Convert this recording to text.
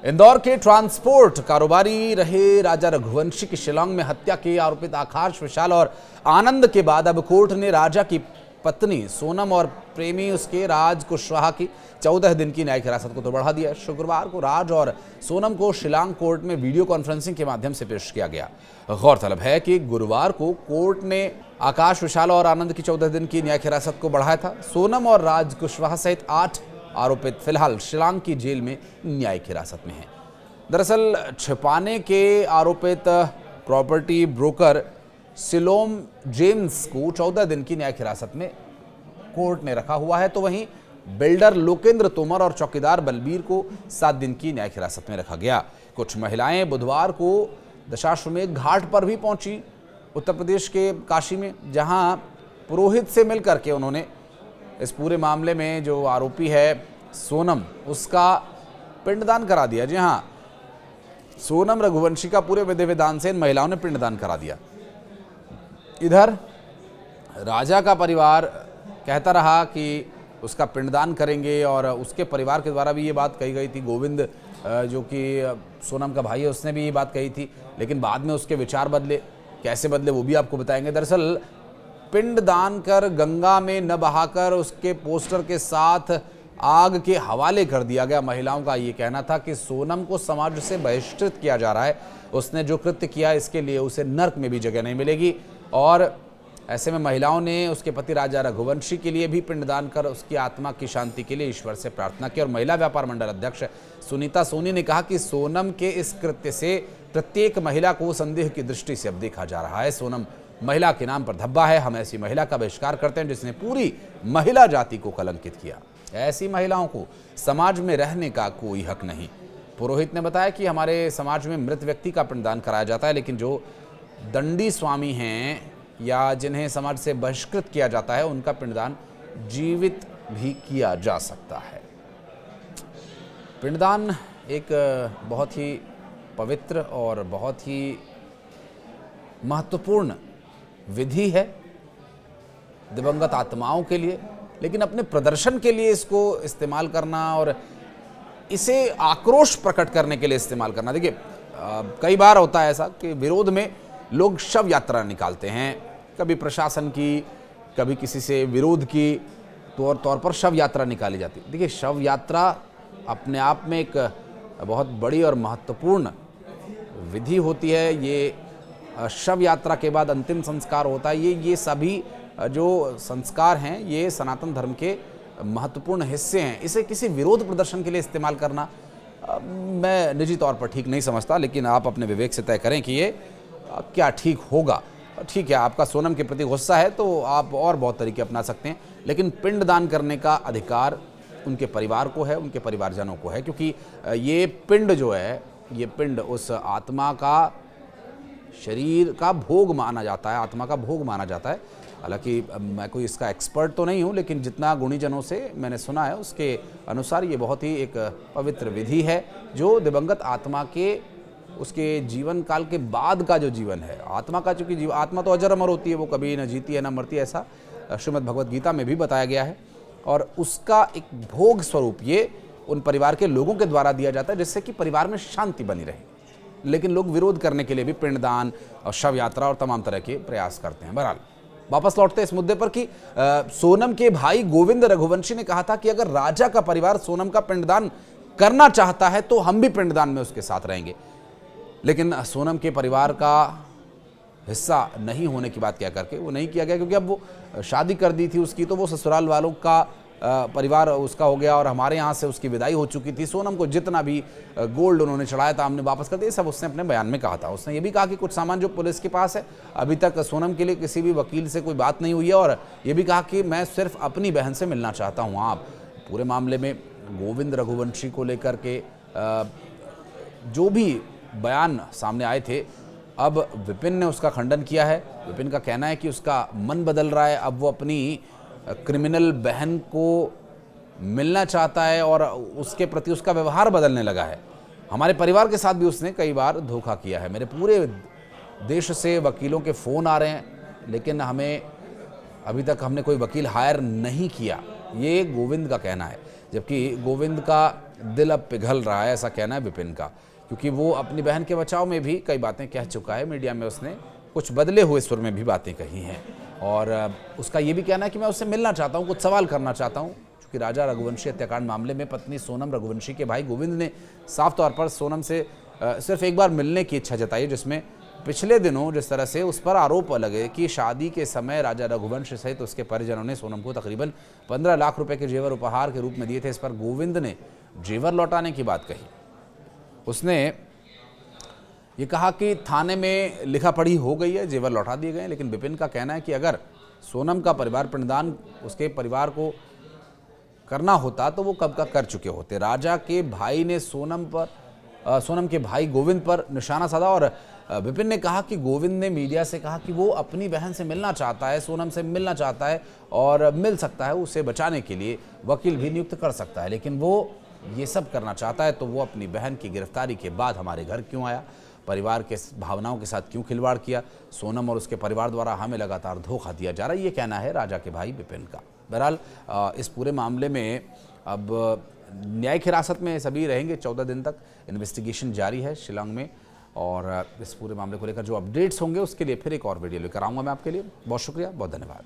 इंदौर के ट्रांसपोर्ट कारोबारी रहे राजा रघुवंशी की शिलांग में हत्या के आरोपित आकाश विशाल और आनंद के बाद अब कोर्ट ने राजा की पत्नी सोनम और प्रेमी उसके राज कुशवाहा की 14 दिन की न्यायिक हिरासत को तो बढ़ा दिया। शुक्रवार को राज और सोनम को शिलांग कोर्ट में वीडियो कॉन्फ्रेंसिंग के माध्यम से पेश किया गया। गौरतलब है कि गुरुवार को कोर्ट ने आकाश विशाल और आनंद की 14 दिन की न्यायिक हिरासत को बढ़ाया था। सोनम और राज कुशवाहा सहित 8 आरोपित फिलहाल शिलांग की जेल में न्यायिक हिरासत में हैं। दरअसल छिपाने के आरोपित प्रॉपर्टी ब्रोकर सिलोम जेम्स को 14 दिन की न्यायिक हिरासत में कोर्ट ने रखा हुआ है, तो वहीं बिल्डर लोकेंद्र तोमर और चौकीदार बलबीर को 7 दिन की न्यायिक हिरासत में रखा गया। कुछ महिलाएं बुधवार को दशाश्वमेध घाट पर भी पहुंची उत्तर प्रदेश के काशी में, जहां पुरोहित से मिलकर के उन्होंने इस पूरे मामले में जो आरोपी है सोनम, उसका पिंडदान करा दिया। जी हाँ, सोनम रघुवंशी का पूरे विधि विधान से इन महिलाओं ने पिंडदान करा दिया। इधर राजा का परिवार कहता रहा कि उसका पिंडदान करेंगे और उसके परिवार के द्वारा भी ये बात कही गई थी। गोविंद जो कि सोनम का भाई है, उसने भी ये बात कही थी, लेकिन बाद में उसके विचार बदले। कैसे बदले वो भी आपको बताएंगे। दरअसल पिंडदान कर गंगा में न बहाकर उसके पोस्टर के साथ आग के हवाले कर दिया गया। महिलाओं का ये कहना था कि सोनम को समाज से बहिष्कृत किया जा रहा है। उसने जो कृत्य किया इसके लिए उसे नर्क में भी जगह नहीं मिलेगी। और ऐसे में महिलाओं ने उसके पति राजा रघुवंशी के लिए भी पिंडदान कर उसकी आत्मा की शांति के लिए ईश्वर से प्रार्थना की। और महिला व्यापार मंडल अध्यक्ष सुनीता सोनी ने कहा कि सोनम के इस कृत्य से प्रत्येक महिला को संदेह की दृष्टि से अब देखा जा रहा है। सोनम महिला के नाम पर धब्बा है। हम ऐसी महिला का बहिष्कार करते हैं जिसने पूरी महिला जाति को कलंकित किया। ऐसी महिलाओं को समाज में रहने का कोई हक नहीं। पुरोहित ने बताया कि हमारे समाज में मृत व्यक्ति का पिंडदान कराया जाता है, लेकिन जो दंडी स्वामी हैं या जिन्हें समाज से बहिष्कृत किया जाता है, उनका पिंडदान जीवित भी किया जा सकता है। पिंडदान एक बहुत ही पवित्र और बहुत ही महत्वपूर्ण विधि है दिवंगत आत्माओं के लिए, लेकिन अपने प्रदर्शन के लिए इसको इस्तेमाल करना और इसे आक्रोश प्रकट करने के लिए इस्तेमाल करना। देखिए, कई बार होता है ऐसा कि विरोध में लोग शव यात्रा निकालते हैं, कभी प्रशासन की, कभी किसी से विरोध की तौर पर शव यात्रा निकाली जाती है। देखिए, शव यात्रा अपने आप में एक बहुत बड़ी और महत्वपूर्ण विधि होती है। ये शव यात्रा के बाद अंतिम संस्कार होता है। ये सभी जो संस्कार हैं ये सनातन धर्म के महत्वपूर्ण हिस्से हैं। इसे किसी विरोध प्रदर्शन के लिए इस्तेमाल करना मैं निजी तौर पर ठीक नहीं समझता, लेकिन आप अपने विवेक से तय करें कि ये क्या ठीक होगा। ठीक है, आपका सोनम के प्रति गुस्सा है तो आप और बहुत तरीके अपना सकते हैं, लेकिन पिंडदान करने का अधिकार उनके परिवार को है, उनके परिवारजनों को है, क्योंकि ये पिंड जो है, ये पिंड उस आत्मा का, शरीर का भोग माना जाता है, आत्मा का भोग माना जाता है। हालांकि मैं कोई इसका एक्सपर्ट तो नहीं हूँ, लेकिन जितना गुणीजनों से मैंने सुना है उसके अनुसार ये बहुत ही एक पवित्र विधि है जो दिवंगत आत्मा के उसके जीवन काल के बाद का जो जीवन है, आत्मा का, चूंकि आत्मा तो अजर अमर होती है, वो कभी न जीती है न मरती है, ऐसा श्रीमद् भगवद गीता में भी बताया गया है। और उसका एक भोग स्वरूप ये उन परिवार के लोगों के द्वारा दिया जाता है, जिससे कि परिवार में शांति बनी रहे। लेकिन लोग विरोध करने के लिए भी पिंडदान और शव यात्रा और तमाम तरह के प्रयास करते हैं। बहरहाल वापस लौटते इस मुद्दे पर कि सोनम के भाई गोविंद रघुवंशी ने कहा था कि अगर राजा का परिवार सोनम का पिंडदान करना चाहता है तो हम भी पिंडदान में उसके साथ रहेंगे, लेकिन सोनम के परिवार का हिस्सा नहीं होने की बात कह करके वो नहीं किया गया, क्योंकि अब वो शादी कर दी थी उसकी, तो वो ससुराल वालों का परिवार उसका हो गया और हमारे यहाँ से उसकी विदाई हो चुकी थी। सोनम को जितना भी गोल्ड उन्होंने चढ़ाया था हमने वापस कर दिया, सब उसने अपने बयान में कहा था। उसने ये भी कहा कि कुछ सामान जो पुलिस के पास है, अभी तक सोनम के लिए किसी भी वकील से कोई बात नहीं हुई है, और ये भी कहा कि मैं सिर्फ अपनी बहन से मिलना चाहता हूँ। आप पूरे मामले में गोविंद रघुवंशी को लेकर के जो भी बयान सामने आए थे, अब विपिन ने उसका खंडन किया है। विपिन का कहना है कि उसका मन बदल रहा है, अब वो अपनी क्रिमिनल बहन को मिलना चाहता है और उसके प्रति उसका व्यवहार बदलने लगा है। हमारे परिवार के साथ भी उसने कई बार धोखा किया है। मेरे पूरे देश से वकीलों के फ़ोन आ रहे हैं, लेकिन अभी तक हमने कोई वकील हायर नहीं किया, ये गोविंद का कहना है। जबकि गोविंद का दिल अब पिघल रहा है, ऐसा कहना है विपिन का, क्योंकि वो अपनी बहन के बचाव में भी कई बातें कह चुका है। मीडिया में उसने कुछ बदले हुए सुर में भी बातें कही हैं और उसका ये भी कहना है कि मैं उससे मिलना चाहता हूँ, कुछ सवाल करना चाहता हूँ। क्योंकि राजा रघुवंशी हत्याकांड मामले में पत्नी सोनम रघुवंशी के भाई गोविंद ने साफ तौर पर सोनम से सिर्फ एक बार मिलने की इच्छा जताई है, जिसमें पिछले दिनों जिस तरह से उस पर आरोप लगे कि शादी के समय राजा रघुवंश सहित उसके परिजनों ने सोनम को तकरीबन 15 लाख रुपए के जेवर उपहार के रूप में दिए थे। इस पर गोविंद ने जेवर लौटाने की बात कही। उसने ये कहा कि थाने में लिखा पढ़ी हो गई है, जेवर लौटा दिए गए हैं, लेकिन विपिन का कहना है कि अगर सोनम का परिवार पिंडदान उसके परिवार को करना होता तो वो कब का कर चुके होते। राजा के भाई ने सोनम के भाई गोविंद पर निशाना साधा और विपिन ने कहा कि गोविंद ने मीडिया से कहा कि वो अपनी बहन से मिलना चाहता है, सोनम से मिलना चाहता है और मिल सकता है, उसे बचाने के लिए वकील भी नियुक्त कर सकता है, लेकिन वो ये सब करना चाहता है तो वो अपनी बहन की गिरफ्तारी के बाद हमारे घर क्यों आया, परिवार के भावनाओं के साथ क्यों खिलवाड़ किया, सोनम और उसके परिवार द्वारा हमें लगातार धोखा दिया जा रहा है, ये कहना है राजा के भाई विपिन का। बहरहाल इस पूरे मामले में अब न्यायिक हिरासत में सभी रहेंगे 14 दिन तक। इन्वेस्टिगेशन जारी है शिलांग में और इस पूरे मामले को लेकर जो अपडेट्स होंगे उसके लिए फिर एक और वीडियो लेकर आऊँगा मैं आपके लिए। बहुत शुक्रिया, बहुत धन्यवाद।